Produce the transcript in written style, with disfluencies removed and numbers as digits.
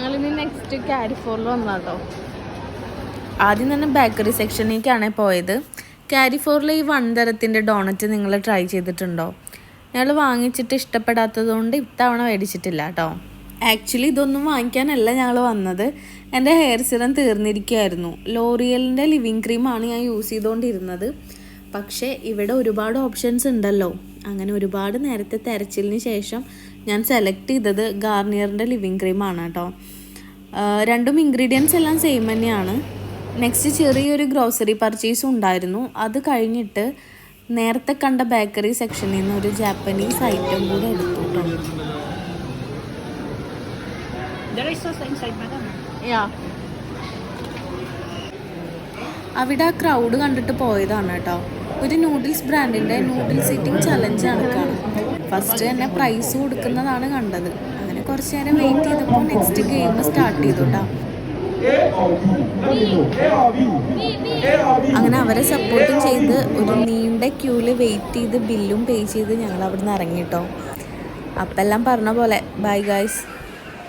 ഞങ്ങളിനി next കാരിഫോറിൽ വന്നാട്ടോ. ആദ്യം തന്നെ bakery സെക്ഷനിലേക്കാണ് പോയത്. കാരിഫോറിൽ ഈ 1 തരത്തിൻ്റെ ഡോണറ്റ് നിങ്ങൾ ട്രൈ ചെയ്തിട്ടുണ്ടോ? ഞങ്ങൾ വാങ്ങിച്ചിട്ട് ഇഷ്ടപ്പെടാത്തതുകൊണ്ട് ഇത്തവണ മേടിച്ചിട്ടില്ല കേട്ടോ. ആക്ച്വലി ഇതൊന്നും വാങ്ങിക്കാനല്ല ഞങ്ങൾ വന്നത്. എൻ്റെ ഹെയർ സിറം തീർന്നിരിക്കുകയായിരുന്നു. ലോറിയലിൻ്റെ ലിവിങ് ക്രീമാണ് ഞാൻ യൂസ് ചെയ്തുകൊണ്ടിരുന്നത്. പക്ഷേ ഇവിടെ ഒരുപാട് ഓപ്ഷൻസ് ഉണ്ടല്ലോ. അങ്ങനെ ഒരുപാട് നേരത്തെ തിരച്ചിലിന് ശേഷം ഞാൻ സെലക്ട് ചെയ്തത് ഗാർണിയറിൻ്റെ ലിവിങ് ക്രീമാണ് കേട്ടോ. രണ്ടും ഇൻഗ്രീഡിയൻസ് എല്ലാം സെയിം തന്നെയാണ്. നെക്സ്റ്റ് ചെറിയൊരു ഗ്രോസറി പർച്ചേസും ഉണ്ടായിരുന്നു. അത് കഴിഞ്ഞിട്ട് നേരത്തെ കണ്ട ബേക്കറി സെക്ഷനിൽ നിന്ന് ഒരു ജാപ്പനീസ് ഐറ്റം കൂടെ എടുത്തു കേട്ടോ. അവിടെ ആ ക്രൗഡ് കണ്ടിട്ട് പോയതാണ് കേട്ടോ. ഒരു നൂഡിൽസ് ബ്രാൻഡിൻ്റെ നൂഡിൽസ് ഈറ്റിംഗ് ചലഞ്ച് നടക്കുകയാണ്. ഫസ്റ്റ് തന്നെ പ്രൈസ് കൊടുക്കുന്നതാണ് കണ്ടത്. അങ്ങനെ കുറച്ച് നേരം വെയിറ്റ് ചെയ്തപ്പോൾ നെക്സ്റ്റ് ഗെയിം സ്റ്റാർട്ട് ചെയ്തു കേട്ടോ. അങ്ങനെ അവരെ സപ്പോർട്ടും ചെയ്ത് ഒരു നീണ്ട ക്യൂവിൽ വെയിറ്റ് ചെയ്ത് ബില്ലും പേ ചെയ്ത് ഞങ്ങൾ അവിടെ നിന്ന് ഇറങ്ങി കേട്ടോ. അപ്പം എല്ലാം പറഞ്ഞ പോലെ ബൈ ഗൈസ്.